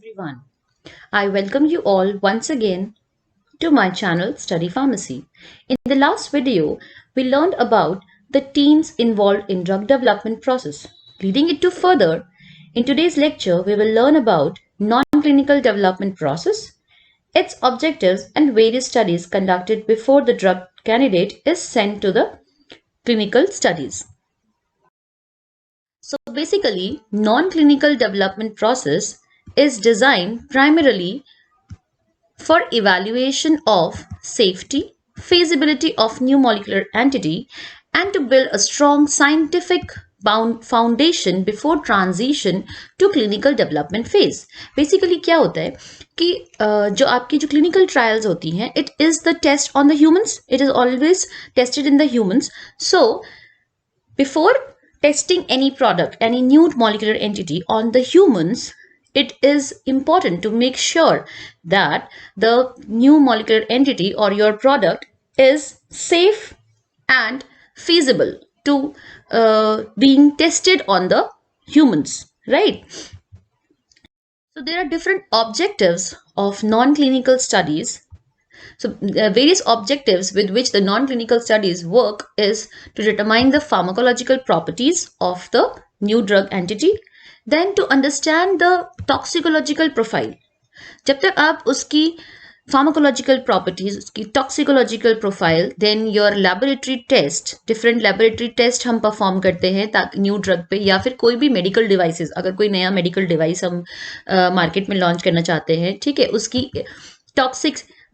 everyone. I welcome you all once again to my channel Study Pharmacy. In the last video, we learned about the teams involved in drug development process. Leading it to further, in today's lecture, we will learn about non-clinical development process, its objectives and various studies conducted before the drug candidate is sent to the clinical studies. So basically, non-clinical development process is designed primarily for evaluation of safety, feasibility of new molecular entity, and to build a strong scientific foundation before transition to clinical development phase. Basically क्या होता है कि जो आपकी जो clinical trials होती हैं, it is the test on the humans. It is always tested in the humans. So before testing any product, any new molecular entity on the humans, it is important to make sure that the new molecular entity or your product is safe and feasible to being tested on the humans, right? So there are different objectives of non-clinical studies. So various objectives with which the non-clinical studies work is to determine the pharmacological properties of the new drug entity, then to understand the toxicological profile. जब तक आप उसकी pharmacological properties, उसकी toxicological profile, then your laboratory test, different laboratory test हम perform करते हैं ताकि new drug पे या फिर कोई भी medical devices, अगर कोई नया medical device हम market में launch करना चाहते हैं, ठीक है, उसकी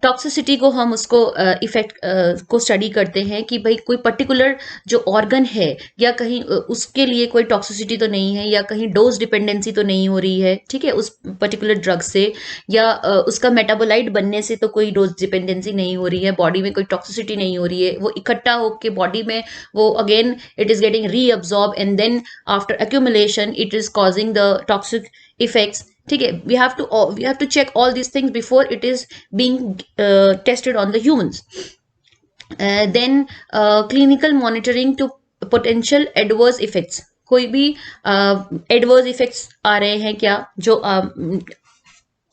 टॉक्सिसिटी को हम उसको इफेक्ट को स्टडी करते हैं कि भाई कोई पर्टिकुलर जो ऑर्गन है या कहीं उसके लिए कोई टॉक्सिसिटी तो नहीं है या कहीं डोज डिपेंडेंसी तो नहीं हो रही है, ठीक है, उस पर्टिकुलर ड्रग से या उसका मेटाबोलाइट बनने से तो कोई डोज डिपेंडेंसी नहीं हो रही है, बॉडी में कोई टॉक्सिसिटी नहीं हो रही है, वो इकट्ठा होके बॉडी में वो again it is getting reabsorb and then after accumulation it is causing the toxic effects. ठीक है, we have to check all these things before it is being tested on the humans. Then clinical monitoring to potential adverse effects. कोई भी adverse effects आ रहे हैं क्या जो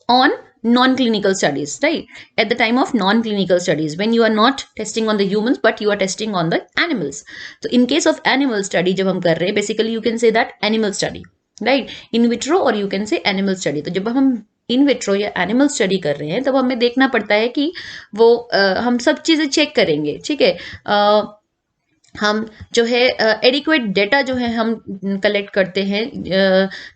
on non-clinical studies, right? At the time of non-clinical studies, when you are not testing on the humans but you are testing on the animals. So in case of animal study जब हम कर रहे हैं, basically you can say that animal study, right, in vitro और you can say animal study. तो जब हम in vitro या एनिमल स्टडी कर रहे हैं तब हमें देखना पड़ता है कि वो हम सब चीज़ें चेक करेंगे, ठीक है, हम जो है एडिक्वेट डेटा जो है हम कलेक्ट करते हैं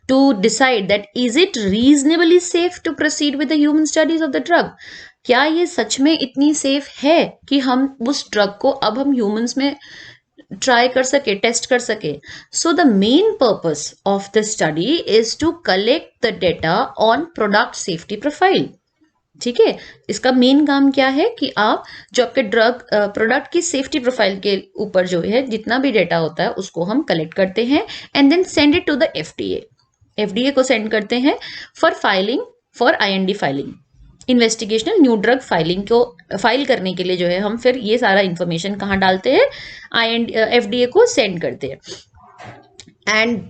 to decide that is it reasonably safe to proceed with the human studies of the drug. क्या ये सच में इतनी सेफ है कि हम उस ड्रग को अब हम ह्यूमंस में ट्राई कर सके, टेस्ट कर सके. So the main purpose of the study is to collect the data on product safety profile. ठीक है, इसका मेन काम क्या है कि आप जो आपके ड्रग प्रोडक्ट की सेफ्टी प्रोफाइल के ऊपर जो है जितना भी डेटा होता है उसको हम कलेक्ट करते हैं and then send it to the FDA को सेंड करते हैं for filing, for IND filing, investigational new drug filing को फाइल करने के लिए जो है हम फिर ये सारा इंफॉर्मेशन कहाँ डालते हैं, एफडीए को सेंड करते हैं एंड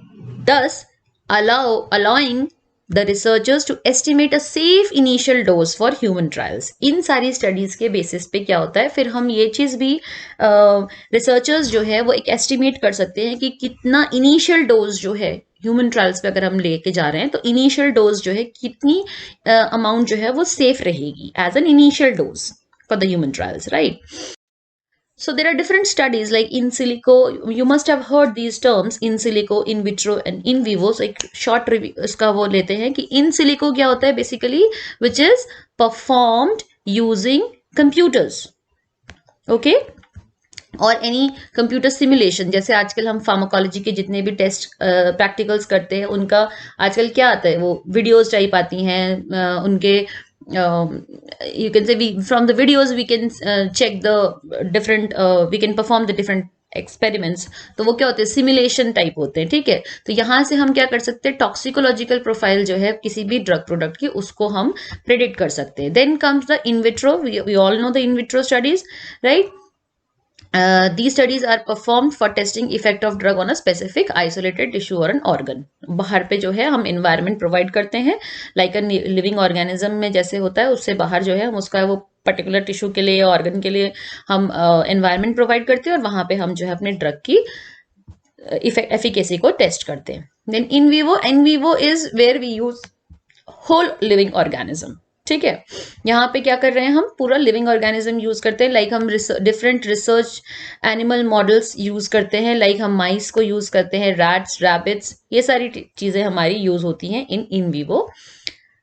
दस allowing the researchers to estimate a safe initial dose for human trials. इन सारी स्टडीज के बेसिस पे क्या होता है, फिर हम ये चीज भी रिसर्चर्स जो है वो एक एस्टिमेट कर सकते हैं कि कितना इनिशियल डोज जो है ह्यूमन ट्रायल्स पे अगर हम लेके जा रहे हैं तो इनिशियल डोज जो है कितनी अमाउंट जो है वो सेफ रहेगी as an initial dose for the human trials, right. So there are different studies like in silico. You must have heard these terms, in silico, in vitro and in vivo. So एक short review इसका वो लेते हैं कि in silico क्या होता है basically, which is performed using computers, okay, और एनी कंप्यूटर सिमुलेशन. जैसे आजकल हम फार्माकोलॉजी के जितने भी टेस्ट प्रैक्टिकल्स करते हैं उनका आजकल क्या आता है, वो वीडियोस टाइप आती हैं उनके. You can say from the videos we can check the different we can perform the different experiments. तो वो क्या होते हैं, सिमुलेशन टाइप होते हैं, ठीक है. तो यहाँ से हम क्या कर सकते हैं, टॉक्सिकोलॉजिकल प्रोफाइल जो है किसी भी ड्रग प्रोडक्ट की उसको हम प्रेडिक्ट कर सकते हैं. Then comes the in vitro. We all know the in vitro studies, right. These studies are performed for testing effect of drug on a specific isolated tissue or an organ. बाहर पे जो है हम environment provide करते हैं, like a living organism में जैसे होता है उससे बाहर जो है हम उसका वो पर्टिकुलर टिश्यू के लिए या ऑर्गन के लिए हम एनवायरनमेंट प्रोवाइड करते हैं और वहां पे हम जो है अपने ड्रग की एफिकेसी को टेस्ट करते हैं. Then in vivo is where we use whole living organism. ठीक है, यहाँ पे क्या कर रहे हैं हम पूरा लिविंग ऑर्गेनिज्म यूज करते हैं. लाइक हम different research animal models use करते हैं. लाइक हम माइस को यूज करते हैं, रैट्स, रैबिट्स, ये सारी चीजें हमारी यूज होती हैं in vivo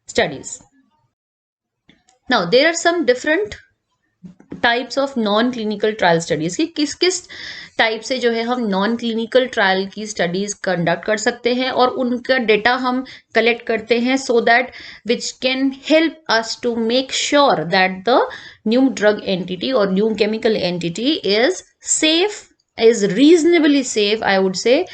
studies. Now there are some different types of non clinical trial studies की किस किस टाइप से जो है हम नॉन क्लिनिकल ट्रायल की स्टडीज कंडक्ट कर सकते हैं और उनका डेटा हम कलेक्ट करते हैं so that which can help us to make sure that the new drug entity और new chemical entity is safe, is reasonably safe, I would say,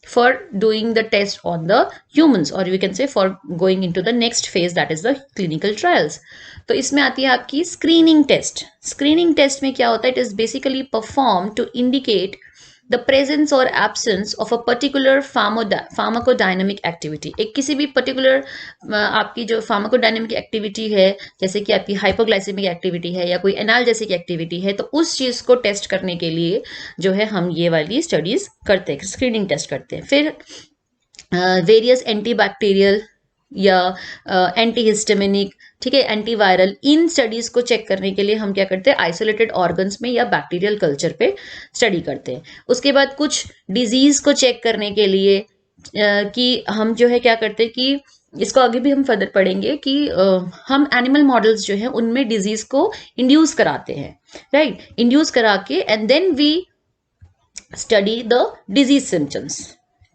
for doing the test on the humans, or we can say for going into the next phase, that is the clinical trials. तो इसमें आती है आपकी screening test. Screening test में क्या होता है? It is basically perform to indicate the presence और absence of a particular pharmacodynamic activity. एक किसी भी पर्टिकुलर आपकी जो फार्माकोडायनेमिक एक्टिविटी है, जैसे कि आपकी हाइपोग्लाइसेमिक एक्टिविटी है या कोई एनाल्जेसिक एक्टिविटी है, तो उस चीज को टेस्ट करने के लिए जो है हम ये वाली स्टडीज करते हैं, स्क्रीनिंग टेस्ट करते हैं. फिर वेरियस एंटीबैक्टीरियल या एंटीहिस्टामिनिक, ठीक है, एंटीवायरल, इन स्टडीज को चेक करने के लिए हम क्या करते हैं? आइसोलेटेड ऑर्गन्स में या बैक्टीरियल कल्चर पे स्टडी करते हैं. उसके बाद कुछ डिजीज को चेक करने के लिए कि हम जो है क्या करते हैं कि इसको आगे भी हम फर्दर पढ़ेंगे कि हम एनिमल मॉडल्स जो है उनमें डिजीज को इंड्यूस कराते हैं, राइट, इंड्यूस करा के and then we study the disease symptoms.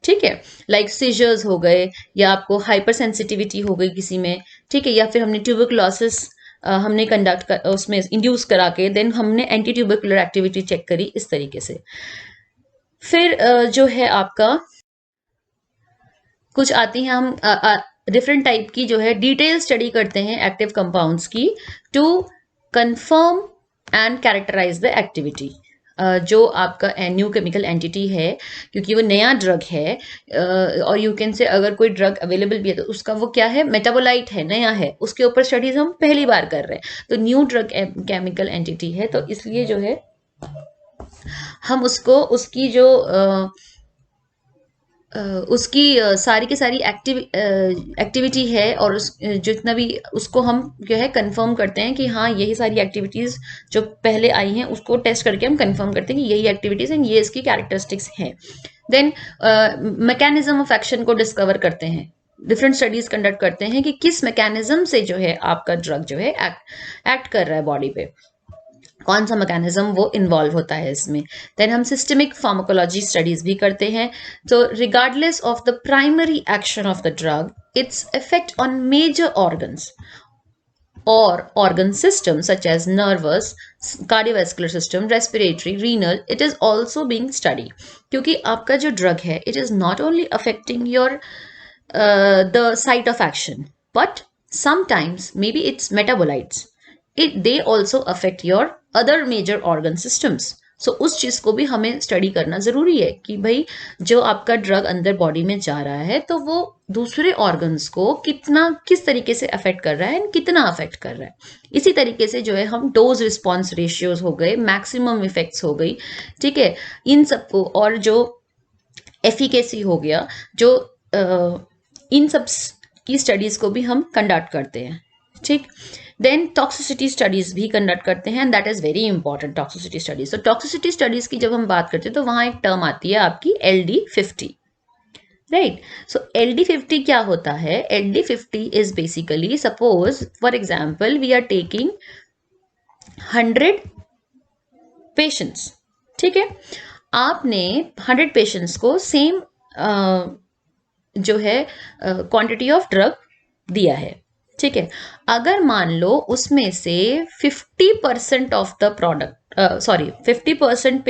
ठीक है, लाइक सीजर्स हो गए या आपको हाइपर सेंसिटिविटी हो गई किसी में, ठीक है, या फिर हमने ट्यूबरकुलोसिस हमने कंडक्ट कर उसमें इंड्यूस करा के देन हमने एंटी ट्यूबरकुलर एक्टिविटी चेक करी, इस तरीके से. फिर जो है आपका कुछ आती हैं हम डिफरेंट टाइप की जो है डिटेल स्टडी करते हैं एक्टिव कंपाउंड्स की to confirm and characterise the activity. जो आपका न्यू केमिकल एंटिटी है, क्योंकि वो नया ड्रग है और यू कैन से अगर कोई ड्रग अवेलेबल भी है तो उसका वो क्या है? मेटाबोलाइट है, नया है, उसके ऊपर स्टडीज हम पहली बार कर रहे हैं. तो न्यू ड्रग केमिकल एंटिटी है, तो इसलिए जो है हम उसको उसकी जो उसकी सारी की सारी एक्टिविटी है और जितना भी उसको हम जो है कंफर्म करते हैं कि हाँ यही सारी एक्टिविटीज जो पहले आई हैं उसको टेस्ट करके हम कंफर्म करते हैं कि यही एक्टिविटीज हैं, ये इसकी कैरेक्टरिस्टिक्स हैं. देन मैकेनिज्म ऑफ एक्शन को डिस्कवर करते हैं, डिफरेंट स्टडीज कंडक्ट करते हैं कि किस मैकेनिज्म से जो है आपका ड्रग जो है एक्ट कर रहा है बॉडी पे, कौन सा मैकेनिज्म वो इन्वॉल्व होता है इसमें. देन हम सिस्टमिक फार्माकोलॉजी स्टडीज भी करते हैं. तो regardless of the primary action of the drug, its effect on major organs और organ systems such as nervous, cardiovascular system, respiratory, renal, it is also being studied. क्योंकि आपका जो drug है, it is not only affecting your the site of action, but sometimes maybe it's metabolites. They also affect your other major organ systems. So उस चीज को भी हमें study करना जरूरी है कि भाई जो आपका ड्रग अंदर बॉडी में जा रहा है तो वो दूसरे ऑर्गन्स को किस तरीके से अफेक्ट कर रहा है एंड कितना अफेक्ट कर रहा है. इसी तरीके से जो है हम डोज रिस्पॉन्स रेशियोज हो गए, मैक्सिमम इफेक्ट्स हो गई, ठीक है, इन सबको, और जो एफिकेसी हो गया, जो इन सब की स्टडीज को भी हम कंडक्ट करते हैं. ठीक, देन टॉक्सिसिटी स्टडीज भी कंडक्ट करते हैं and that is very important, toxicity studies. तो टॉक्सिसिटी स्टडीज की जब हम बात करते हैं तो वहां एक टर्म आती है आपकी LD50, राइट. सो LD50 क्या होता है? LD50 is basically, suppose for example we are taking 100 patients, ठीक है, आपने 100 पेशेंट्स को सेम जो है क्वांटिटी ऑफ ड्रग दिया है, ठीक है. अगर मान लो उसमें से 50% ऑफ द प्रोडक्ट 50%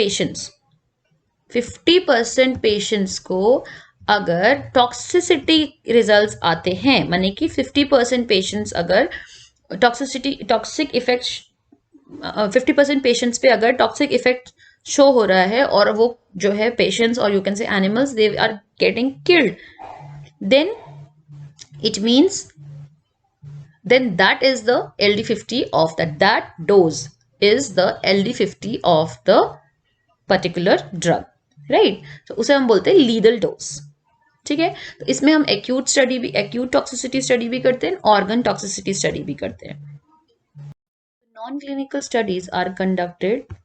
पेशेंट्स को अगर टॉक्सिसिटी रिजल्ट्स आते हैं, माने कि 50% पेशेंट्स अगर टॉक्सिक इफेक्ट 50% पेशेंट्स पे अगर टॉक्सिक इफेक्ट शो हो रहा है और वो जो है पेशेंट्स और you can say animals they are getting killed, then it means then that is the LD50 of that dose is the LD50 of the particular drug, right? तो उसे हम बोलते हैं लीदल डोज, ठीक है। तो इसमें हम एक्यूट स्टडी भी, एक्यूट टॉक्सिसिटी स्टडी भी करते हैं, ऑर्गन टॉक्सिसिटी स्टडी भी करते हैं। Non clinical studies are conducted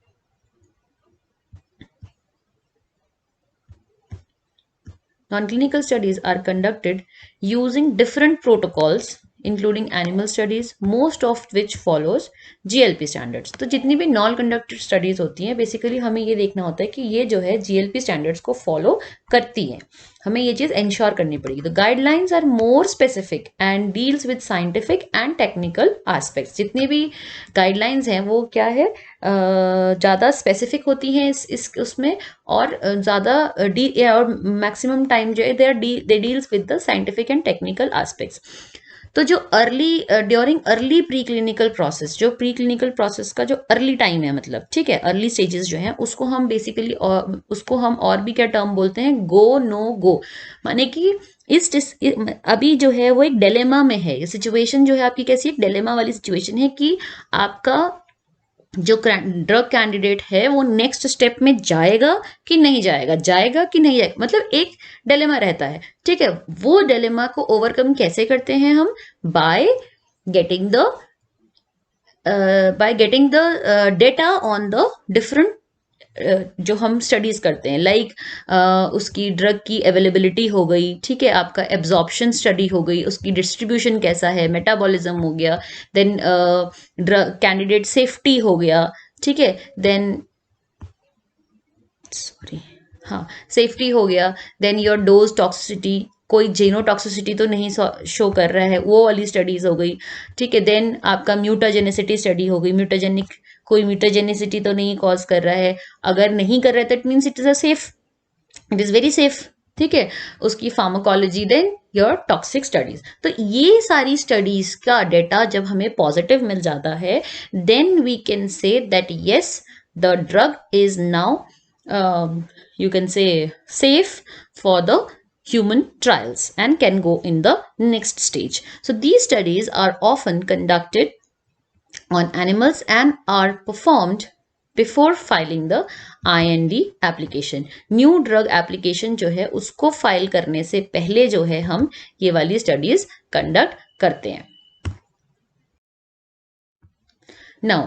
Non-clinical studies are conducted using different protocols including animal studies, most of which follows GLP standards। तो जितनी भी नॉन कंडक्टेड स्टडीज होती हैं बेसिकली हमें ये देखना होता है कि ये जो है GLP स्टैंडर्ड्स को फॉलो करती हैं, हमें ये चीज़ इंश्योर करनी पड़ेगी। तो guidelines are more specific and deals with scientific and technical aspects. जितनी भी गाइडलाइंस हैं वो क्या है, ज़्यादा स्पेसिफिक होती हैं इस उसमें, और ज़्यादा और मैक्सिमम टाइम जो है they deals with the scientific and technical aspects. तो जो during early pre clinical process, जो प्री क्लिनिकल प्रोसेस का जो अर्ली टाइम है, मतलब ठीक है, अर्ली स्टेजेस जो हैं उसको हम बेसिकली उसको हम और भी क्या टर्म बोलते हैं, गो नो गो। माने कि अभी जो है वो एक डिलेमा में है, ये सिचुएशन जो है आपकी कैसी, एक डिलेमा वाली सिचुएशन है कि आपका जो ड्रग कैंडिडेट है वो नेक्स्ट स्टेप में जाएगा कि नहीं जाएगा, जाएगा कि नहीं जाएगा, मतलब एक डिलेमा रहता है, ठीक है। वो डिलेमा को ओवरकम कैसे करते हैं हम, by getting the data on the different जो हम स्टडीज करते हैं, लाइक उसकी ड्रग की अवेलेबिलिटी हो गई, ठीक है, आपका एब्जॉर्प्शन स्टडी हो गई, उसकी डिस्ट्रीब्यूशन कैसा है, मेटाबॉलिज्म हो गया, देन ड्रग कैंडिडेट सेफ्टी हो गया, ठीक है, देन सॉरी हाँ सेफ्टी हो गया, देन योर डोज टॉक्सिसिटी, कोई जेनोटॉक्सिसिटी तो नहीं शो कर रहा है, वो वाली स्टडीज हो गई, ठीक है। देन आपका म्यूटाजेनिसिटी स्टडी हो गई, म्यूटाजेनिक कोई म्यूटाजेनिसिटी तो नहीं कॉज कर रहा है, अगर नहीं कर रहा है तो it means it is a safe, it is very safe, ठीक है। उसकी pharmacology, then your toxic studies. तो ये सारी स्टडीज का डेटा जब हमें पॉजिटिव मिल जाता है, then we can say that yes the drug is now you can say safe for the human trials and can go in the next stage. So these studies are often conducted on animals and are performed before filing the IND application. New drug application जो है उसको file करने से पहले जो है हम ये वाली स्टडीज कंडक्ट करते हैं। Now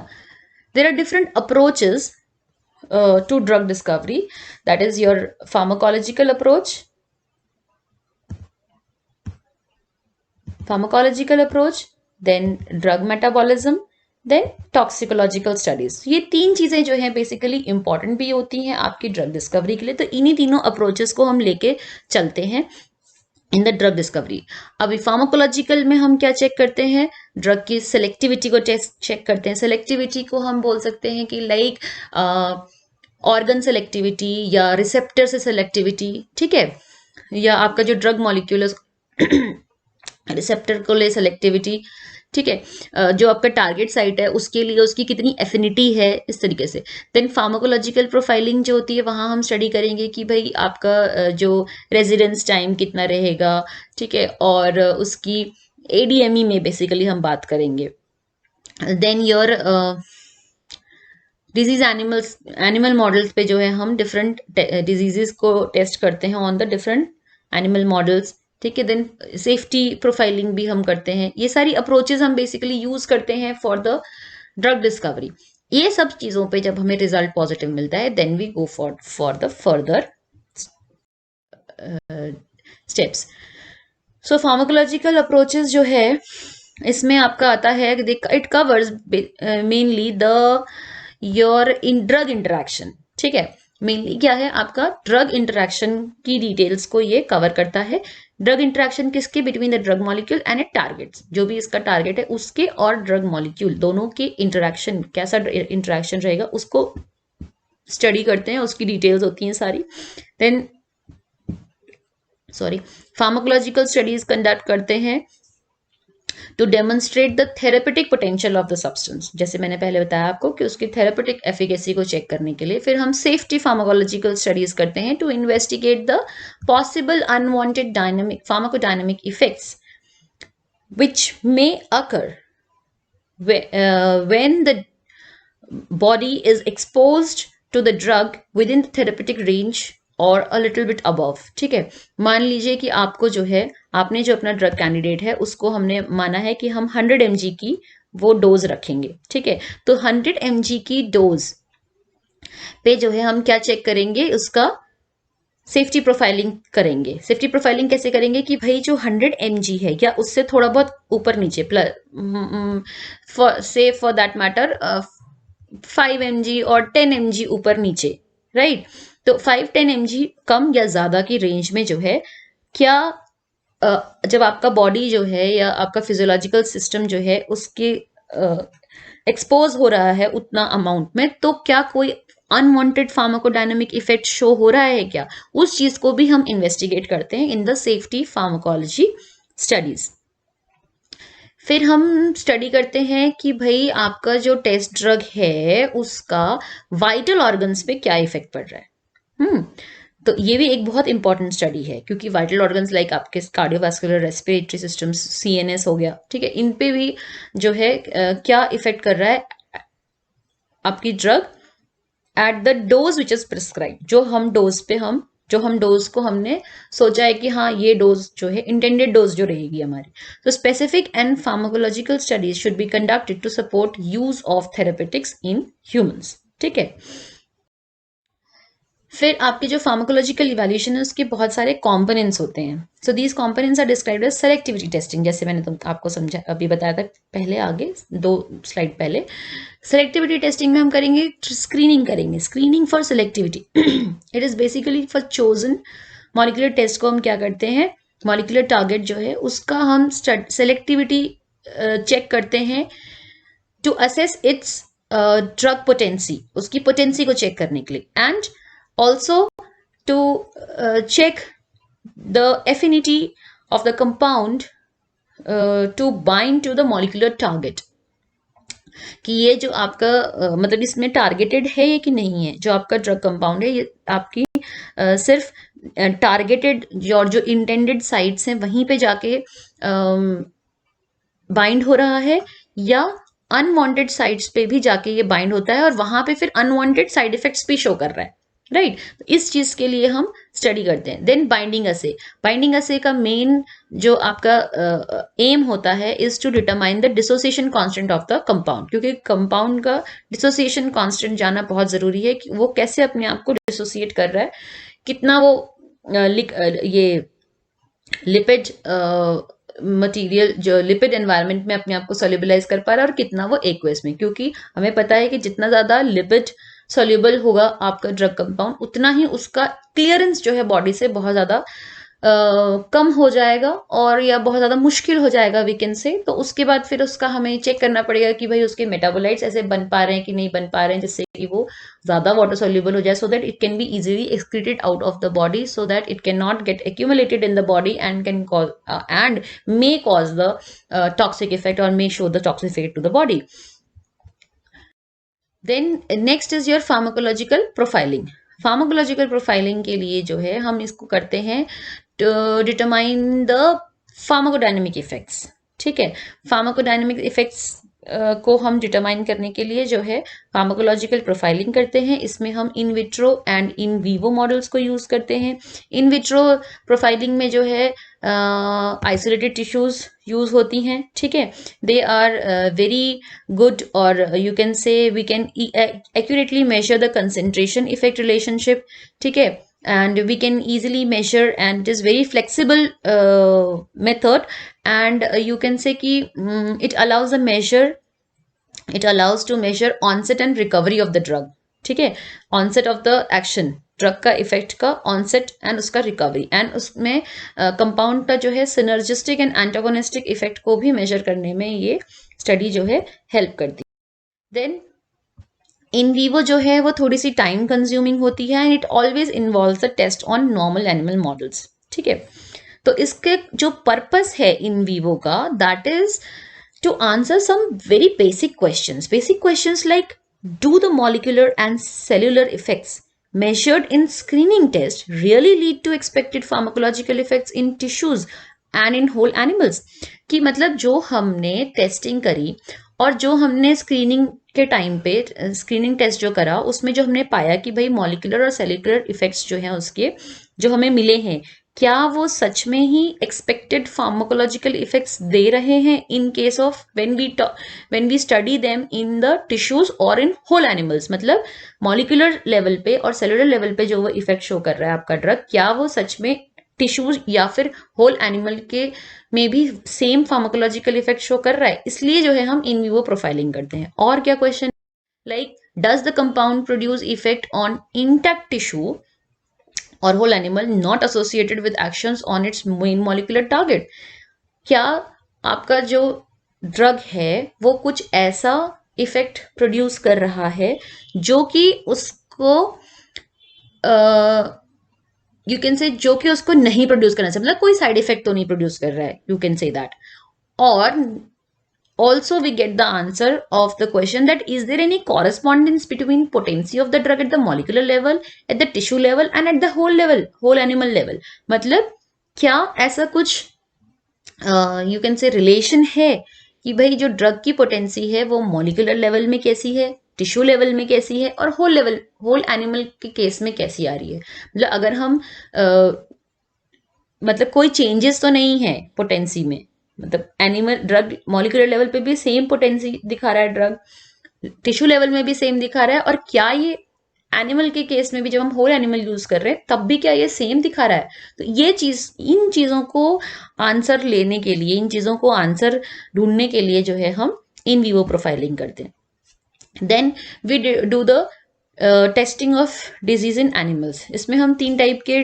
there are different approaches to drug discovery, that is your pharmacological approach, then drug metabolism, then toxicological studies। ये तीन चीजें जो हैं बेसिकली इंपॉर्टेंट भी होती हैं आपकी ड्रग डिस्कवरी के लिए। तो इन्हीं तीनों अप्रोचेस को हम लेके चलते हैं इन द ड्रग डिस्कवरी। अभी फार्माकोलॉजिकल में हम क्या चेक करते हैं, ड्रग की सेलेक्टिविटी को चेक करते हैं। सेलेक्टिविटी को हम बोल सकते हैं कि लाइक ऑर्गन सेलेक्टिविटी या रिसेप्टर से सेलेक्टिविटी, ठीक है, या आपका जो ड्रग मॉलिक्यूल रिसेप्टर को ले सेलेक्टिविटी, ठीक है, जो आपका टारगेट साइट है उसके लिए उसकी कितनी एफिनिटी है, इस तरीके से। देन फार्माकोलॉजिकल प्रोफाइलिंग जो होती है वहाँ हम स्टडी करेंगे कि भाई आपका जो रेजिडेंस टाइम कितना रहेगा, ठीक है, और उसकी ADME में बेसिकली हम बात करेंगे। Then your disease animal models पे जो है हम डिफरेंट डिजीजेस को टेस्ट करते हैं on the different animal models, ठीक है। देन सेफ्टी प्रोफाइलिंग भी हम करते हैं। ये सारी अप्रोचेस हम बेसिकली यूज करते हैं फॉर द ड्रग डिस्कवरी। ये सब चीजों पे जब हमें रिजल्ट पॉजिटिव मिलता है then we go for the further steps. So pharmacological approaches जो है इसमें आपका आता है, it covers mainly the your in drug interaction, ठीक है। मेनली क्या है, आपका ड्रग इंटरेक्शन की डिटेल्स को ये कवर करता है। ड्रग इंटरेक्शन किसके, between the drug molecule and it targets, जो भी इसका टारगेट है उसके और ड्रग मॉलिक्यूल दोनों के इंटरेक्शन, कैसा इंटरेक्शन रहेगा उसको स्टडी करते हैं, उसकी डिटेल्स होती हैं सारी। देन फार्माकोलॉजिकल स्टडीज कंडक्ट करते हैं to demonstrate the therapeutic potential of the substance, जैसे मैंने पहले बताया आपको कि उसकी थेरेपेटिक एफिकेसी को चेक करने के लिए। फिर हम सेफ्टी फार्माकोलॉजिकल स्टडीज करते हैं to investigate the possible unwanted dynamic pharmacodynamic effects which may occur when the body is exposed to the drug within the therapeutic range और a little bit above। ठीक है, मान लीजिए कि आपको जो है, आपने जो अपना ड्रग कैंडिडेट है उसको हमने माना है कि हम 100 mg की वो डोज रखेंगे। ठीक है, तो 100 mg की डोज पे जो है हम क्या चेक करेंगे, उसका सेफ्टी प्रोफाइलिंग करेंगे। सेफ्टी प्रोफाइलिंग कैसे करेंगे कि भाई जो 100 mg है या उससे थोड़ा बहुत ऊपर नीचे फॉर दैट मैटर 5 mg और 10 mg ऊपर नीचे, राइट। तो 5-10 mg कम या ज्यादा की रेंज में जो है, क्या जब आपका बॉडी जो है या आपका फिजियोलॉजिकल सिस्टम जो है उसके एक्सपोज हो रहा है उतना अमाउंट में, तो क्या कोई अनवांटेड फार्माकोडायनामिक इफेक्ट शो हो रहा है क्या, उस चीज को भी हम इन्वेस्टिगेट करते हैं in the safety pharmacology studies. फिर हम स्टडी करते हैं कि भाई आपका जो टेस्ट ड्रग है उसका वाइटल ऑर्गन्स पे क्या इफेक्ट पड़ रहा है। तो ये भी एक बहुत इंपॉर्टेंट स्टडी है, क्योंकि वाइटल ऑर्गन्स लाइक आपके कार्डियोवास्कुलर, रेस्पिरेटरी सिस्टम, सीएनएस हो गया, ठीक है, इन पे भी जो है क्या इफेक्ट कर रहा है आपकी drug at the dose which is prescribe. जो हम डोज को हमने सोचा है कि हाँ ये डोज जो है इंटेंडेड डोज जो रहेगी हमारी। तो specific and pharmacological studies should be conducted to support use of therapeutics in humans. ठीक है, फिर आपके जो फार्माकोलॉजिकल इवैल्यूएशन है उसके बहुत सारे कंपोनेंट्स होते हैं। So these components are described as selectivity testing, जैसे मैंने आपको समझा अभी बताया था पहले, आगे 2 स्लाइड पहले। सेलेक्टिविटी टेस्टिंग में हम करेंगे स्क्रीनिंग करेंगे, screening for selectivity. It is basically for chosen molecular test को हम क्या करते हैं, मॉलिक्यूलर टारगेट जो है उसका हम सेलेक्टिविटी चेक करते हैं to assess its drug potency, उसकी पोटेंसी को चेक करने के लिए, and also to check the affinity of the compound to bind to the molecular target, कि ये जो आपका मतलब इसमें टारगेटेड है कि नहीं है, जो आपका ड्रग कंपाउंड है ये आपकी सिर्फ टारगेटेड जो इंटेंडेड साइट्स हैं वहीं पे जाके बाइंड हो रहा है, या अनवांटेड साइट्स पे भी जाके ये बाइंड होता है और वहां पे फिर अनवांटेड साइड इफेक्ट्स भी शो कर रहा है, राइट। इस चीज के लिए हम स्टडी करते हैं। देन बाइंडिंग असे, बाइंडिंग असे का मेन जो आपका एम होता है is to determine the dissociation constant of the compound, क्योंकि कंपाउंड का डिसोसिएशन कांस्टेंट जाना बहुत जरूरी है कि वो कैसे अपने आप को डिसोसिएट कर रहा है, कितना वो ये लिपिड मटेरियल जो लिपिड एनवायरनमेंट में अपने आप को सोल्यूबलाइज कर पा रहा है और कितना वो एक्वेस में, क्योंकि हमें पता है कि जितना ज्यादा लिपिड सोल्यूबल होगा आपका ड्रग कंपाउंड उतना ही उसका क्लियरेंस जो है बॉडी से बहुत ज्यादा कम हो जाएगा और या बहुत ज्यादा मुश्किल हो जाएगा वी कैन से। तो उसके बाद फिर उसका हमें चेक करना पड़ेगा कि भाई उसके मेटाबोलाइट्स ऐसे बन पा रहे हैं कि नहीं बन पा रहे हैं जिससे कि वो ज्यादा वाटर सोल्यूबल हो जाए, so that it can be easily excreted out of the body, so that it can not get accumulated in the body and can cause and may cause the toxic effect और may show the toxic effect to the body. Then next is your pharmacological profiling. Pharmacological profiling के लिए जो है हम इसको करते हैं to determine the pharmacodynamic effects. ठीक है, फार्माकोडायनेमिक इफेक्ट्स को हम डिटरमाइन करने के लिए जो है फार्माकोलॉजिकल प्रोफाइलिंग करते हैं। इसमें हम in vitro and in vivo models को यूज करते हैं। इन विट्रो प्रोफाइलिंग में जो है आइसोलेटेड टिश्यूज यूज होती हैं, ठीक है, दे आर वेरी गुड, और you can say we can accurately measure the concentration effect relationship, ठीक है, and we can easily measure, and it is very flexible method, and you can say ki it allows to measure onset and recovery of the drug, ठीक है, onset of the action, drug का effect का onset and उसका recovery, and उसमें compound का जो है synergistic and antagonistic effect को भी मेजर करने में ये स्टडी जो है हेल्प करती है। देन इन वीवो जो है वो थोड़ी सी टाइम कंज्यूमिंग होती है, and it always involves the test on normal animal models, ठीक है। तो इसके जो पर्पस है इन विवो का, that is to answer some very basic questions. Basic questions like, do the molecular and cellular effects measured in screening test really lead to expected pharmacological effects in tissues and in whole animals? कि मतलब जो हमने testing करी और जो हमने screening के time पे स्क्रीनिंग टेस्ट जो करा, उसमें जो हमने पाया कि भाई मॉलिक्यूलर और सेल्युलर इफेक्ट्स जो हैं उसके जो हमें मिले हैं, क्या वो सच में ही एक्सपेक्टेड फार्माकोलॉजिकल इफेक्ट्स दे रहे हैं in case of when we study them in the tissues और इन होल एनिमल्स? मतलब मॉलिक्यूलर लेवल पे और सेलुलर लेवल पे जो वो इफेक्ट शो कर रहा है आपका ड्रग, क्या वो सच में टिश्यूज या फिर होल एनिमल के में भी सेम फार्माकोलॉजिकल इफेक्ट शो कर रहा है? इसलिए जो है हम इन विवो प्रोफाइलिंग करते हैं। और क्या question, like does the compound produce effect on intact tissue or whole animal not associated with actions on its main molecular target? क्या आपका जो ड्रग है वो कुछ ऐसा इफेक्ट प्रोड्यूस कर रहा है जो कि उसको यू कैन से जो कि उसको नहीं प्रोड्यूस करना चाहिए, मतलब कोई साइड इफेक्ट तो नहीं प्रोड्यूस कर रहा है, यू कैन से दैट। और also we get the answer of the question that is there any correspondence between potency of the drug at the molecular level, at the tissue level and at the whole animal level? मतलब क्या ऐसा कुछ you can say relation है कि भाई जो drug की potency है वो मॉलिकुलर लेवल में कैसी है, टिश्यू लेवल में कैसी है और होल एनिमल के केस में कैसी आ रही है? मतलब अगर हम मतलब कोई चेंजेस तो नहीं है पोटेंसी में, मतलब एनिमल ड्रग मॉलिक्यूलर लेवल पे भी सेम पोटेंसी दिखा रहा है, ड्रग टिश्यू लेवल में भी सेम दिखा रहा है, और क्या ये एनिमल के केस में भी जब हम होल एनिमल यूज कर रहे हैं तब भी क्या ये सेम दिखा रहा है? तो ये चीज, इन चीजों को आंसर लेने के लिए, इन चीजों को आंसर ढूंढने के लिए जो है हम इन विवो प्रोफाइलिंग करते हैं। Then we do the testing of disease in animals. इसमें हम 3 टाइप के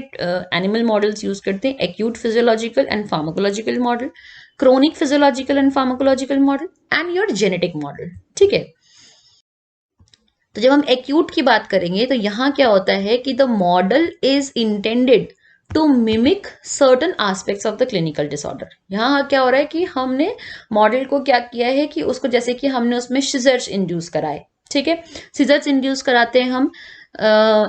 एनिमल मॉडल्स यूज करते हैं, acute physiological and pharmacological model, chronic physiological and pharmacological model and your genetic model. ठीक है, तो जब हम एक्यूट की बात करेंगे तो यहां क्या होता है कि the model is intended to mimic certain aspects of the clinical disorder. यहाँ क्या हो रहा है कि हमने मॉडल को क्या किया है कि उसको, जैसे कि हमने उसमें सीजर्स इंड्यूस कराए, ठीक है, सीजर्स इंड्यूस कराते हैं हम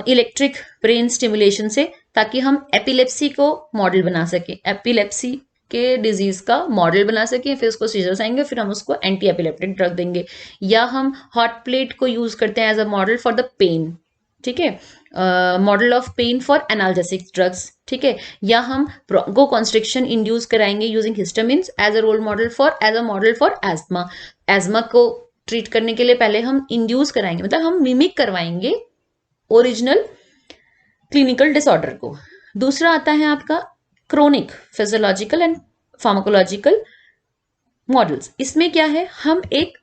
इलेक्ट्रिक ब्रेन स्टिमुलेशन से, ताकि हम एपिलेप्सी को मॉडल बना सके, एपिलेप्सी के डिजीज का मॉडल बना सके, फिर उसको सीजर्स आएंगे, फिर हम उसको एंटी एपिलेप्टिक ड्रग देंगे। या हम हॉट प्लेट को यूज करते हैं as a model for the pain, ठीक है, model of pain for analgesic drugs, ठीक है। या हम ब्रोंको कॉन्स्ट्रिक्शन इंड्यूस कराएंगे using histamines as a role model for asthma. Asthma को ट्रीट करने के लिए पहले हम इंड्यूस कराएंगे, मतलब हम मिमिक करवाएंगे ओरिजिनल क्लिनिकल डिसऑर्डर को। दूसरा आता है आपका chronic physiological and pharmacological models. इसमें क्या है, हम एक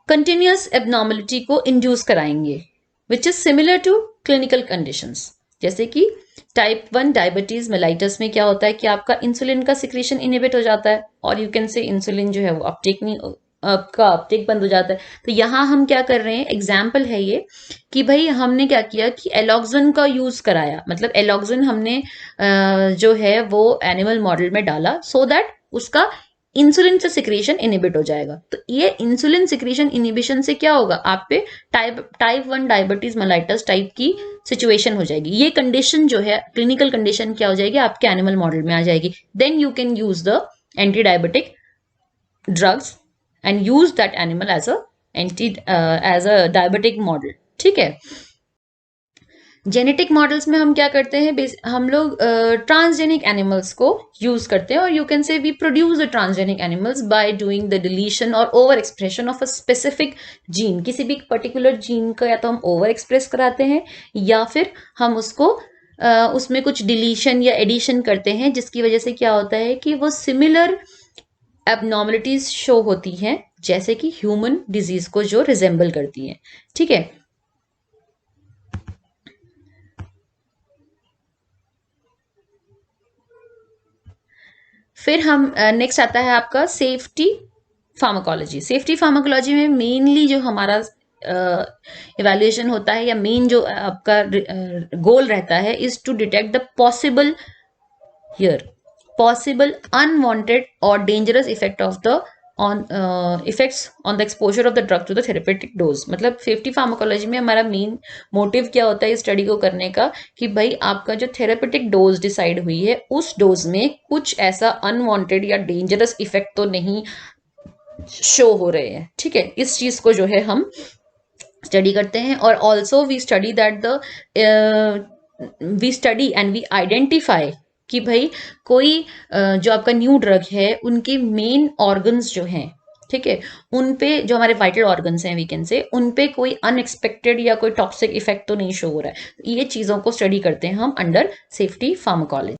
कंटिन्यूअस एबनॉर्मलिटी को इंड्यूस कराएंगे which is similar to clinical conditions, जैसे कि टाइप 1 डायबिटीज मेलाइटस में क्या होता है कि आपका इंसुलिन का सिक्रीशन इनहिबिट हो जाता है, और यू कैन से इंसुलिन जो है वो अपटेक नहीं, आपका अपटेक बंद हो जाता है। तो यहाँ हम क्या कर रहे हैं, एग्जाम्पल है ये कि भाई हमने क्या किया कि एलॉक्सिन का यूज कराया, मतलब एलॉक्सिन हमने जो है वो एनिमल मॉडल में डाला सो दैट उसका इंसुलिन से सिक्रीशन इनहिबिट हो जाएगा। तो ये इंसुलिन सिक्रीशन इनहिबिशन से क्या होगा, आप पे टाइप 1 डायबिटीज मेलाइटस टाइप की सिचुएशन हो जाएगी। ये कंडीशन जो है क्लिनिकल कंडीशन क्या हो जाएगी, आपके एनिमल मॉडल में आ जाएगी। Then you can use the anti diabetic drugs and use that animal as a diabetic model, ठीक है। जेनेटिक मॉडल्स में हम क्या करते हैं, हम लोग ट्रांसजेनिक एनिमल्स को यूज करते हैं, और you can say we produce the transgenic animals by doing the deletion और over expression of a specific gene. किसी भी पर्टिकुलर जीन का या तो हम ओवर एक्सप्रेस कराते हैं या फिर हम उसको उसमें कुछ डिलीशन या एडिशन करते हैं, जिसकी वजह से क्या होता है कि वो सिमिलर एबनॉर्मलिटीज शो होती हैं, जैसे कि ह्यूमन डिजीज को जो रिजेंबल करती हैं, ठीक है। फिर हम नेक्स्ट आता है आपका सेफ्टी फार्माकोलॉजी। सेफ्टी फार्माकोलॉजी में मेनली जो हमारा इवैल्यूएशन होता है या मेन जो आपका गोल रहता है is to detect the possible here possible unwanted or dangerous effect of the on effects on the exposure of the drug to the therapeutic dose. मतलब सेफ्टी फार्माकोलॉजी में हमारा मेन मोटिव क्या होता है इस स्टडी को करने का कि भाई आपका जो थेरेपेटिक डोज डिसाइड हुई है उस डोज में कुछ ऐसा अनवांटेड या डेंजरस इफेक्ट तो नहीं शो हो रहे हैं, ठीक है। इस चीज को जो है हम स्टडी करते हैं। और also we study that the we study and we identify कि भाई कोई जो आपका न्यू ड्रग है उनके मेन ऑर्गन्स जो हैं, ठीक है, उन पे जो हमारे वाइटल ऑर्गन्स हैं वी कैन से, उन पे कोई अनएक्सपेक्टेड या कोई टॉक्सिक इफेक्ट तो नहीं शो हो रहा है। ये चीज़ों को स्टडी करते हैं हम under safety pharmacology.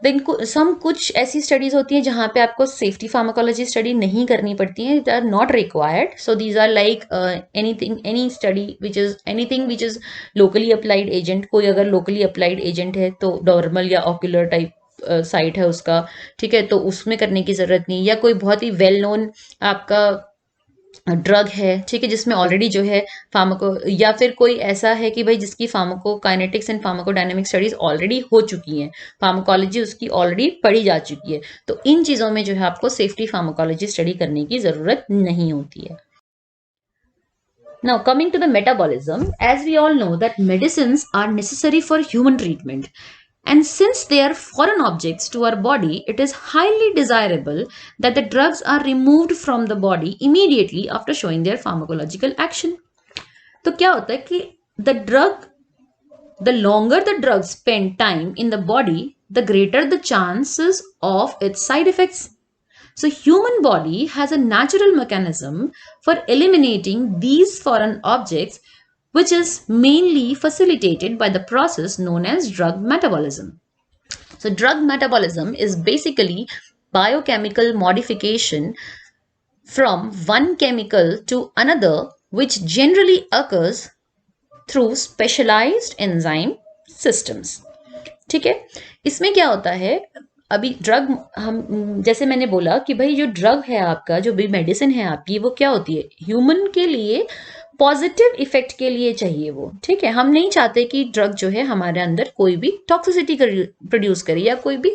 Then some कुछ ऐसी स्टडीज होती हैं जहाँ पे आपको सेफ्टी फार्माकोलॉजी स्टडी नहीं करनी पड़ती है, they are not required. So these are like anything any study which is anything which is locally applied agent. कोई अगर लोकली अप्लाइड एजेंट है तो डॉर्मल या ऑक्यूलर टाइप साइट है उसका, ठीक है, तो उसमें करने की जरूरत नहीं। या कोई बहुत ही वेल नोन आपका ड्रग है, ठीक है, जिसमें ऑलरेडी जो है फार्माको, या फिर कोई ऐसा है कि भाई जिसकी pharmacokinetics and pharmacodynamic studies already हो चुकी हैं, फार्माकोलॉजी उसकी ऑलरेडी पढ़ी जा चुकी है, तो इन चीज़ों में जो है आपको सेफ्टी फार्माकोलॉजी स्टडी करने की ज़रूरत नहीं होती है। Now coming to the metabolism, as we all know that medicines are necessary for human treatment. And since they are foreign objects to our body, it is highly desirable that the drugs are removed from the body immediately after showing their pharmacological action. तो क्या होता है कि the longer the drugs spend time in the body, the greater the chances of its side effects. So human body has a natural mechanism for eliminating these foreign objects, which is mainly facilitated by the process known as drug metabolism. So drug metabolism is basically biochemical modification from one chemical to another, which generally occurs through specialized enzyme systems. ठीक है, इसमें क्या होता है, अभी drug हम जैसे मैंने बोला कि भाई जो ड्रग है आपका, जो भी मेडिसिन है आपकी, वो क्या होती है, ह्यूमन के लिए पॉजिटिव इफेक्ट के लिए चाहिए वो, ठीक है। हम नहीं चाहते कि ड्रग जो है हमारे अंदर कोई भी टॉक्सिसिटी प्रोड्यूस करे या कोई भी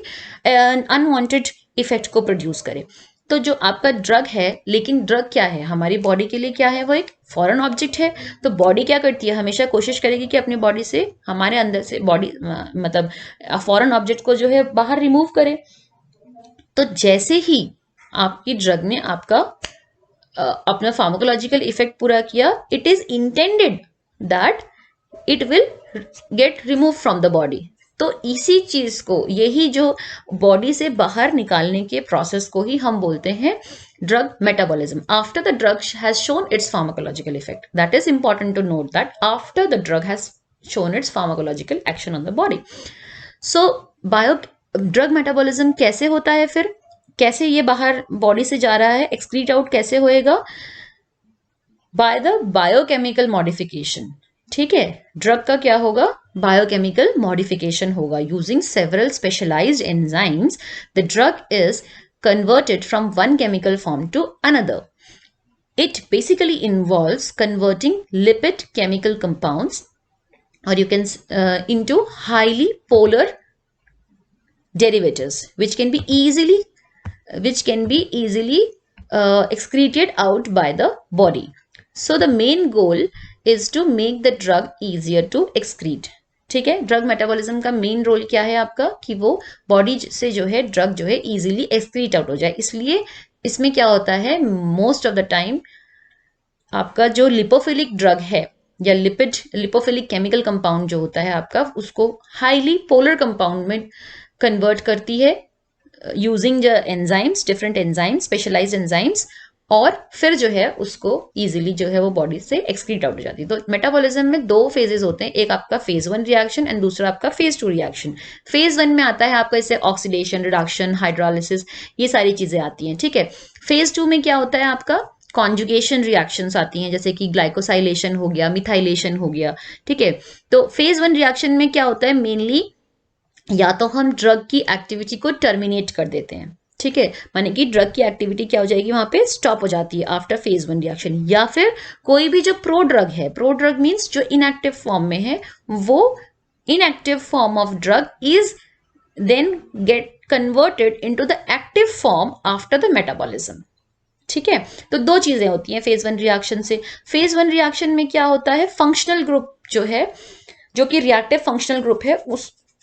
अनवांटेड इफेक्ट को प्रोड्यूस करे। तो जो आपका ड्रग है, लेकिन ड्रग क्या है हमारी बॉडी के लिए, क्या है, वो एक फॉरेन ऑब्जेक्ट है। तो बॉडी क्या करती है, हमेशा कोशिश करेगी कि अपनी बॉडी से, हमारे अंदर से बॉडी मतलब फॉरेन ऑब्जेक्ट को जो है बाहर रिमूव करे। तो जैसे ही आपकी ड्रग ने आपका अपना फार्माकोलॉजिकल इफेक्ट पूरा किया, it is intended that it will get remove from the body. तो इसी चीज को, यही जो बॉडी से बाहर निकालने के प्रोसेस को ही हम बोलते हैं drug metabolism. After the drug has shown its pharmacological effect, that is important to note that after the drug has shown its pharmacological action on the body. So drug metabolism कैसे होता है, फिर कैसे ये बाहर बॉडी से जा रहा है, एक्सक्रीट आउट कैसे होएगा, बाय द बायोकेमिकल मॉडिफिकेशन। ठीक है, ड्रग का क्या होगा, बायोकेमिकल मॉडिफिकेशन होगा। Using several specialised enzymes the drug is converted from one chemical form to another. It basically involves converting lipid chemical compounds or you can into highly polar derivatives which can be easily excreted out by the body. So the main goal is to make the drug easier to excrete. ठीक है, drug metabolism का main role क्या है आपका, कि वो body से जो है ड्रग जो है इजीली एक्सक्रीट आउट हो जाए। इसलिए इसमें क्या होता है, मोस्ट ऑफ द टाइम आपका जो लिपोफिलिक ड्रग है या लिपोफिलिक केमिकल कंपाउंड जो होता है आपका, उसको हाईली पोलर कंपाउंड में कन्वर्ट करती है using the enzymes, different enzymes, specialised enzymes, और फिर जो है उसको इजीली जो है वो बॉडी से एक्सक्रीट आउट हो जाती है। तो मेटाबॉलिज्म में दो फेजेस होते हैं, एक आपका फेज 1 रिएक्शन एंड दूसरा आपका फेज 2 रिएक्शन। फेज 1 में आता है आपका इससे ऑक्सीडेशन, रिडक्शन, हाइड्रोलिसिस, ये सारी चीजें आती हैं। ठीक है, फेज 2 में क्या होता है आपका, कॉन्जुगेशन रिएक्शंस आती हैं, जैसे कि ग्लाइकोसाइलेशन हो गया, मिथाइलेशन हो गया। ठीक है, तो फेज 1 रिएक्शन में क्या होता है, मेनली या तो हम ड्रग की एक्टिविटी को टर्मिनेट कर देते हैं, ठीक है, माने कि ड्रग की एक्टिविटी क्या हो जाएगी, वहां पे स्टॉप हो जाती है आफ्टर फेज 1 रिएक्शन। या फिर कोई भी जो प्रो ड्रग है, प्रो ड्रग मीन्स जो इनएक्टिव फॉर्म में है, वो inactive form of drug is then get converted into the active form after the metabolism. ठीक है, तो दो चीजें होती हैं फेज वन रिएक्शन से. फेज वन रिएक्शन में क्या होता है, फंक्शनल ग्रुप जो है, जो कि रिएक्टिव फंक्शनल ग्रुप है,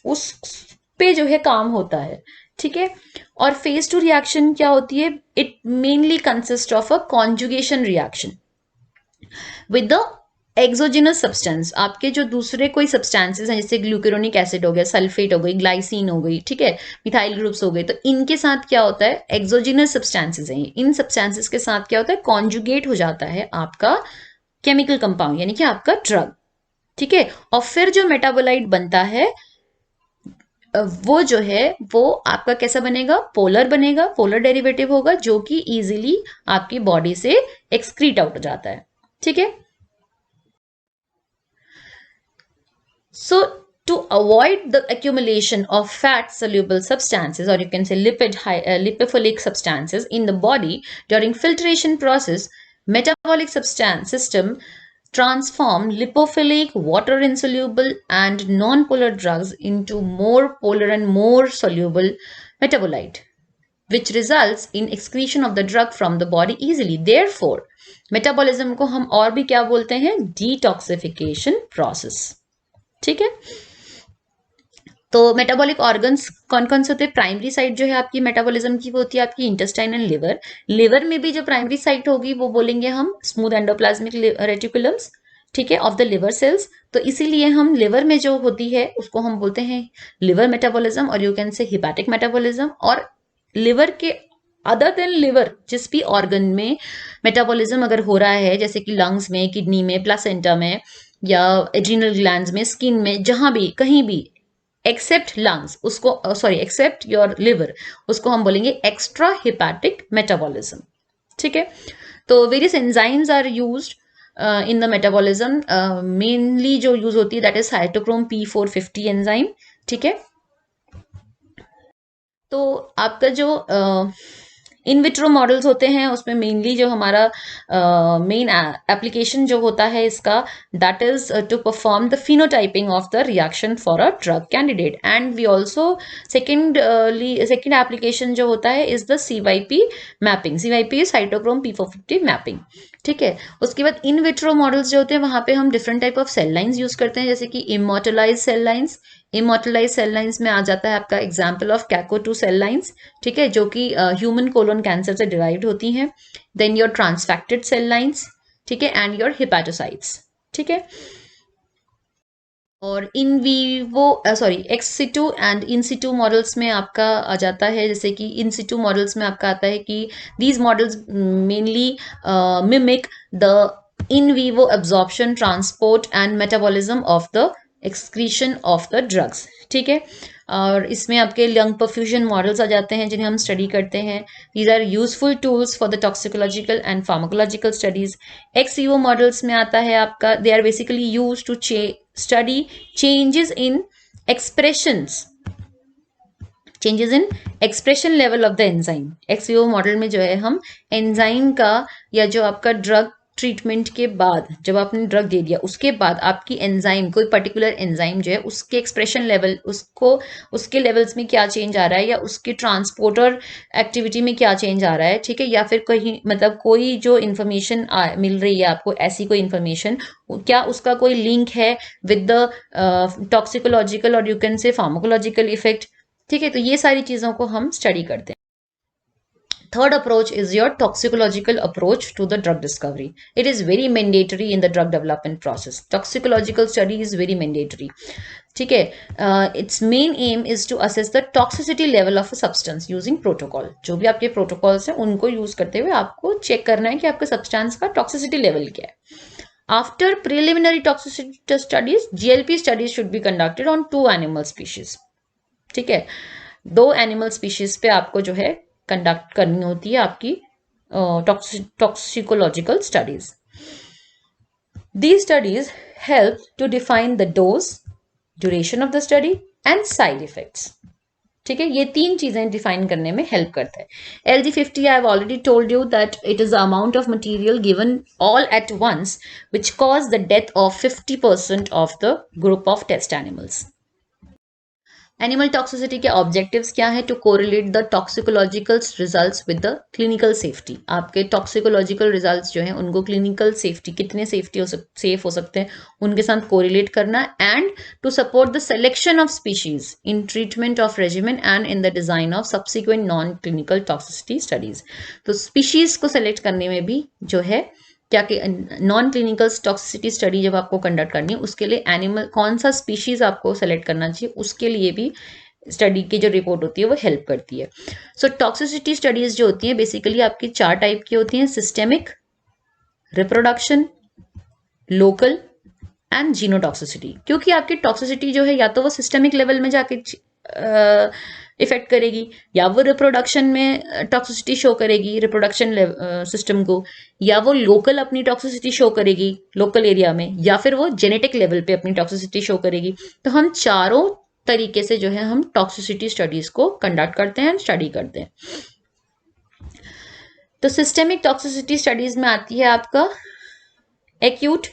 उस पे जो है काम होता है. ठीक है, और फेज टू रिएक्शन क्या होती है, it mainly consist of a conjugation reaction with the exogenous substance. आपके जो दूसरे कोई सब्सटेंसेस हैं, जैसे ग्लूकेरोनिक एसिड हो गया, सल्फेट हो गई, ग्लाइसिन हो गई, ठीक है, मिथाइल ग्रुप्स हो गए, तो इनके साथ क्या होता है, एक्सोजिनस सब्सटेंसेस हैं, इन सब्सटेंसेस के साथ क्या होता है, कॉन्जुगेट हो जाता है आपका केमिकल कंपाउंड, यानी कि आपका ड्रग. ठीक है, और फिर जो मेटाबोलाइट बनता है वो जो है वो आपका कैसा बनेगा, पोलर बनेगा, पोलर डेरिवेटिव होगा, जो कि इजीली आपकी बॉडी से एक्सक्रीट आउट हो जाता है. ठीक है, so to avoid the accumulation of fat soluble substances, or you can say lipophilic substances in the body during filtration process, metabolic substance system transform lipophilic, water insoluble and non-polar drugs into more polar and more soluble metabolite, which results in excretion of the drug from the body easily. Therefore, metabolism को हम और भी क्या बोलते हैं, detoxification process. ठीक है, तो मेटाबॉलिक ऑर्गन्स कौन कौन से होते हैं, प्राइमरी साइट जो है आपकी मेटाबॉलिज्म की वो होती है आपकी इंटेस्टाइन एंड लिवर. लिवर में भी जो प्राइमरी साइट होगी वो बोलेंगे हम स्मूथ एंडोप्लाज्मिक रेटिकुलम्स, ठीक है, ऑफ द लिवर सेल्स. तो इसीलिए हम लिवर में जो होती है उसको हम बोलते हैं लिवर मेटाबॉलिज्म, और यू कैन से हिपैटिक मेटाबॉलिज्म. और लिवर के अदर देन लिवर जिस भी ऑर्गन में मेटाबॉलिज्म अगर हो रहा है, जैसे कि लंग्स में, किडनी में, प्लासेंटा में, या एड्रिनल ग्लैंड्स में, स्किन में, जहां भी कहीं भी एक्सेप्ट लंग्स, उसको सॉरी एक्सेप्ट योर लिवर, उसको हम बोलेंगे एक्स्ट्रा हिपैटिक मेटाबॉलिज्म. ठीक है, तो various enzymes are used in the metabolism. Mainly जो यूज होती है that is cytochrome P450 enzyme. ठीक है, तो आपका जो इन विट्रो मॉडल्स होते हैं उसमें मेनली जो हमारा मेन एप्लीकेशन जो होता है इसका, that is to perform the phenotyping of the reaction for a drug candidate. And we also second application जो होता है is the CYP mapping. CYP cytochrome P450 mapping. ठीक है, उसके बाद इन विट्रो मॉडल्स जो होते हैं वहां पे हम different type of cell lines use करते हैं, जैसे कि immortalise cell lines. Immortalise cell lines में आ जाता है आपका example of Caco2 cell lines, ठीक है, जो कि ह्यूमन कोलोन कैंसर से डिराइव्ड होती हैं. Then your transfected cell lines, ठीक है, एंड योर हिपैटोसाइट्स. ठीक है, और in vivo ex situ and in situ models में आपका आ जाता है, जैसे कि इन सिटू मॉडल्स में आपका आता है कि these models mainly mimic the in vivo absorption, transport and metabolism of the excretion of the drugs. ठीक है, और इसमें आपके लंग परफ्यूजन मॉडल्स आ जाते हैं जिन्हें हम स्टडी करते हैं. These are useful tools for the toxicological and pharmacological studies. Ex vivo models में आता है आपका, they are basically use to study changes in expressions, changes in expression level of the enzyme. X Vivo model में जो है हम enzyme का, या जो आपका ड्रग ट्रीटमेंट के बाद जब आपने ड्रग दे दिया उसके बाद आपकी एंजाइम, कोई पर्टिकुलर एंजाइम जो है उसके एक्सप्रेशन लेवल, उसको उसके लेवल्स में क्या चेंज आ रहा है, या उसके ट्रांसपोर्टर एक्टिविटी में क्या चेंज आ रहा है. ठीक है, या फिर कहीं मतलब कोई जो इन्फॉर्मेशन मिल रही है आपको, ऐसी कोई इन्फॉर्मेशन, क्या उसका कोई लिंक है विद द टॉक्सिकोलॉजिकल और यू कैन से फार्माकोलॉजिकल इफेक्ट. ठीक है, तो ये सारी चीजों को हम स्टडी करते हैं. Third approach is your toxicological approach to the drug discovery. It is very mandatory in the drug development process. Toxicological study is very mandatory. ठीक है, its main aim is to assess the toxicity level of a substance using protocol. जो भी आपके protocols हैं उनको use करते हुए आपको चेक करना है कि आपके सब्सटेंस का toxicity level क्या है. After preliminary toxicity studies, GLP studies should be conducted on 2 animal species. ठीक है, 2 एनिमल स्पीशीज पे आपको जो है कंडक्ट करनी होती है आपकी toxicological studies. These studies help to define the dose, duration of the study and side effects. ठीक है, ये 3 चीजें डिफाइन करने में हेल्प करता है. LD50, I have already told you that it is the amount of material given all at once which cause the death of 50% of the group of test animals. Animal toxicity के objectives क्या है? To correlate the toxicological results with the clinical safety. आपके toxicological results जो हैं उनको clinical safety, कितने safe हो सकते हैं उनके साथ कोरिलेट करना, and to support the selection of species in treatment of regimen and in the design of subsequent non clinical toxicity studies. तो स्पीशीज को सेलेक्ट करने में भी जो है क्या कि नॉन क्लिनिकल टॉक्सिसिटी स्टडी जब आपको कंडक्ट करनी है उसके लिए एनिमल कौन सा स्पीशीज आपको सेलेक्ट करना चाहिए उसके लिए भी स्टडी की जो रिपोर्ट होती है वो हेल्प करती है। सो टॉक्सिसिटी स्टडीज जो होती हैं बेसिकली आपकी 4 टाइप की होती हैं: systemic, reproduction, local and genotoxicity. क्योंकि आपकी टॉक्सिसिटी जो है या तो वो सिस्टेमिक लेवल में जाके इफेक्ट करेगी, या वो रिप्रोडक्शन में टॉक्सिसिटी शो करेगी रिप्रोडक्शन सिस्टम को, या वो लोकल अपनी टॉक्सिसिटी शो करेगी लोकल एरिया में, या फिर वो जेनेटिक लेवल पे अपनी टॉक्सिसिटी शो करेगी। तो हम चारों तरीके से जो है हम टॉक्सिसिटी स्टडीज को कंडक्ट करते हैं, स्टडी करते हैं। तो सिस्टेमिक टॉक्सिसिटी स्टडीज में आती है आपका acute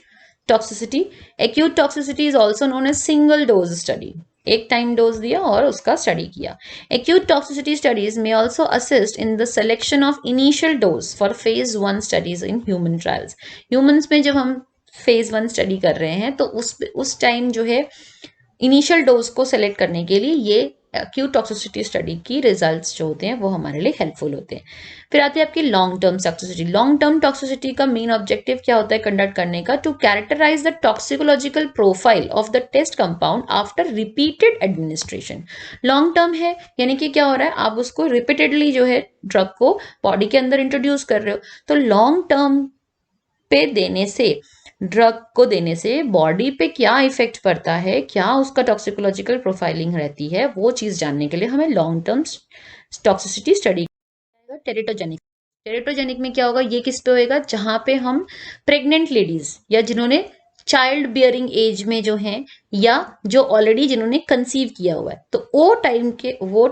toxicity. Acute toxicity is also known as single dose study, एक टाइम डोज दिया और उसका स्टडी किया। एक्यूट टॉक्सिसिटी स्टडीज में also assist in the selection of initial dose for phase 1 studies in human trials. Humans में जब हम phase 1 study कर रहे हैं तो उस टाइम जो है इनिशियल डोज को सेलेक्ट करने के लिए ये एक्यूट टॉक्सिसिटी स्टडी की रिजल्ट्स जो होते हैं वो हमारे लिए हेल्पफुल होते हैं। फिर आती है आपकी long term toxicity. Long term toxicity का मेन ऑब्जेक्टिव क्या होता है कंडक्ट करने का? To characterise the toxicological profile of the test compound after repeated administration. Long term है यानी कि क्या हो रहा है, आप उसको रिपीटेडली जो है ड्रग को बॉडी के अंदर इंट्रोड्यूस कर रहे हो। तो लॉन्ग टर्म पे देने से, ड्रग को देने से बॉडी पे क्या इफेक्ट पड़ता है, क्या उसका टॉक्सिकोलॉजिकल प्रोफाइलिंग रहती है, वो चीज जानने के लिए हमें long term toxicity study. Teratogenic, teratogenic में क्या होगा, ये किस पे होएगा? जहां पे हम प्रेग्नेंट लेडीज या जिन्होंने चाइल्ड बियरिंग एज में जो हैं या जो ऑलरेडी जिन्होंने कंसीव किया हुआ है, तो वो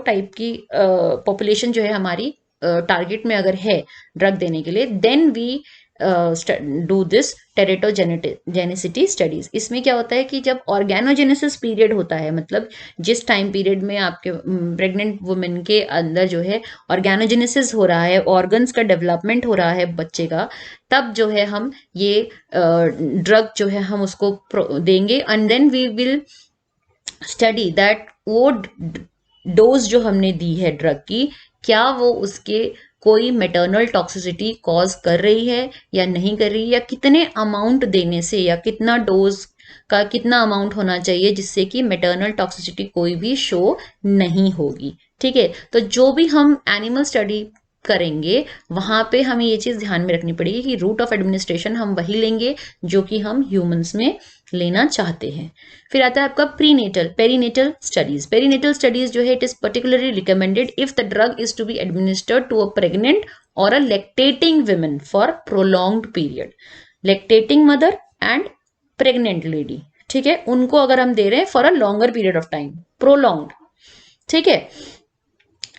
टाइप की पॉपुलेशन जो है हमारी टारगेट में अगर है ड्रग देने के लिए, then we do this teratogenicity studies. इसमें क्या होता है कि जब ऑर्गेनोजेनेसिस पीरियड होता है, मतलब जिस टाइम पीरियड में आपके प्रेग्नेंट वुमेन के अंदर जो है ऑर्गेनोजेनेसिस हो रहा है, ऑर्गन्स का डेवलपमेंट हो रहा है बच्चे का, तब जो है हम ये ड्रग जो है हम उसको देंगे, and then we will study that वो डोज जो हमने दी है ड्रग की, क्या वो उसके कोई मैटरनल टॉक्सिसिटी कॉज कर रही है या नहीं कर रही, या कितने अमाउंट देने से, या कितना डोज का कितना अमाउंट होना चाहिए जिससे कि मैटरनल टॉक्सिसिटी कोई भी शो नहीं होगी। ठीक है, तो जो भी हम एनिमल स्टडी करेंगे वहां पे हमें ये चीज ध्यान में रखनी पड़ेगी कि रूट ऑफ एडमिनिस्ट्रेशन हम वही लेंगे जो कि हम ह्यूमंस में लेना चाहते हैं। फिर आता है आपका prenatal perinatal studies. Perinatal studies जो है it is particularly recommended if the drug is to be administered to a pregnant और a lactating women for prolonged period. Lactating mother and pregnant lady, ठीक है, उनको अगर हम दे रहे हैं for a longer period of time, prolonged, ठीक है,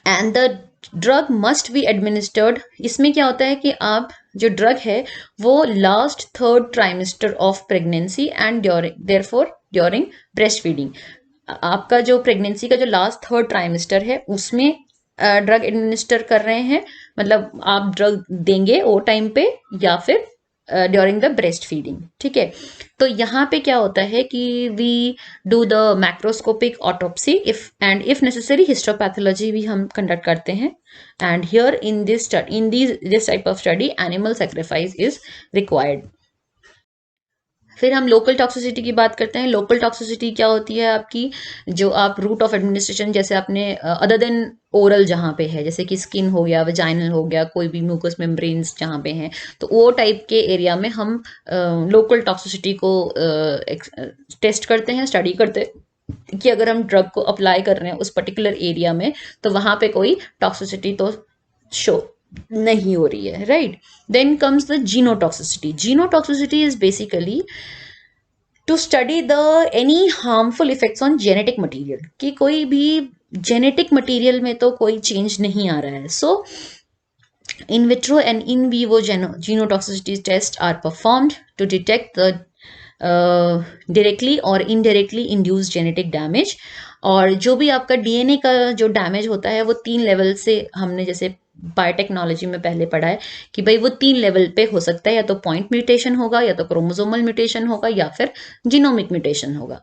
and the drug must be administered. इसमें क्या होता है कि आप जो ड्रग है वो last 3rd trimester of pregnancy and during breast feeding. आपका जो प्रेगनेंसी का जो लास्ट 3rd ट्राइमेस्टर है उसमें ड्रग एडमिनिस्टर कर रहे हैं, मतलब आप ड्रग देंगे वो टाइम पे या फिर ड्यूरिंग द ब्रेस्ट फीडिंग। ठीक है, तो यहाँ पे क्या होता है कि we do the macroscopic autopsy if necessary histopathology भी हम कंडक्ट करते हैं, and here in this type of study animal sacrifice is required. फिर हम लोकल टॉक्सिसिटी की बात करते हैं। लोकल टॉक्सिसिटी क्या होती है आपकी, जो आप रूट ऑफ एडमिनिस्ट्रेशन जैसे आपने अदर देन ओरल जहाँ पे है, जैसे कि स्किन हो गया, वजाइनल हो गया, कोई भी म्यूकस मेम्ब्रेन्स जहाँ पे हैं, तो वो टाइप के एरिया में हम लोकल टॉक्सिसिटी को टेस्ट करते हैं, स्टडी करते हैं कि अगर हम ड्रग को अप्लाई कर रहे हैं उस पर्टिकुलर एरिया में तो वहाँ पे कोई टॉक्सिसिटी तो शो नहीं हो रही है, right. Then comes the genotoxicity. Genotoxicity is basically to study the any harmful effects on genetic material, कि कोई भी जेनेटिक मटेरियल में तो कोई चेंज नहीं आ रहा है। सो in vitro and in vivo genotoxicity tests are performed to detect the directly or indirectly induced genetic damage. और जो भी आपका डीएनए का जो डैमेज होता है वो 3 लेवल से, हमने जैसे बायोटेक्नोलॉजी में पहले पढ़ा है कि भाई वो 3 लेवल पे हो सकता है, या तो पॉइंट म्यूटेशन होगा, या तो क्रोमोसोमल म्यूटेशन होगा, या फिर जीनोमिक म्यूटेशन होगा.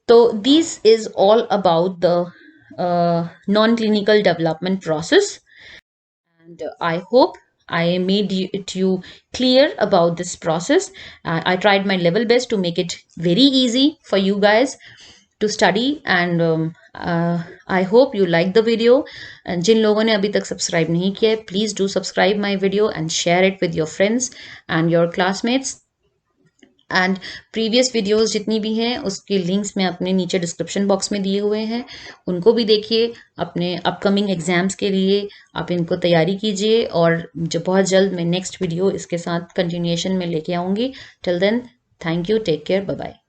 तो this is all about the non clinical development process, and I hope I made you clear about this process. I tried my level best to make it very easy for you guys to study, and I hope you like the video. And जिन लोगों ने अभी तक subscribe नहीं किया है, please do subscribe my video and share it with your friends and your classmates. And previous videos जितनी भी हैं उसके लिंक्स मैं अपने नीचे डिस्क्रिप्शन बॉक्स में दिए हुए हैं, उनको भी देखिए. अपने अपकमिंग एग्जाम्स के लिए आप इनको तैयारी कीजिए, और जो बहुत जल्द मैं नेक्स्ट वीडियो इसके साथ कंटिन्यूएशन में लेके आऊँगी. Till then, thank you, take care, bye bye.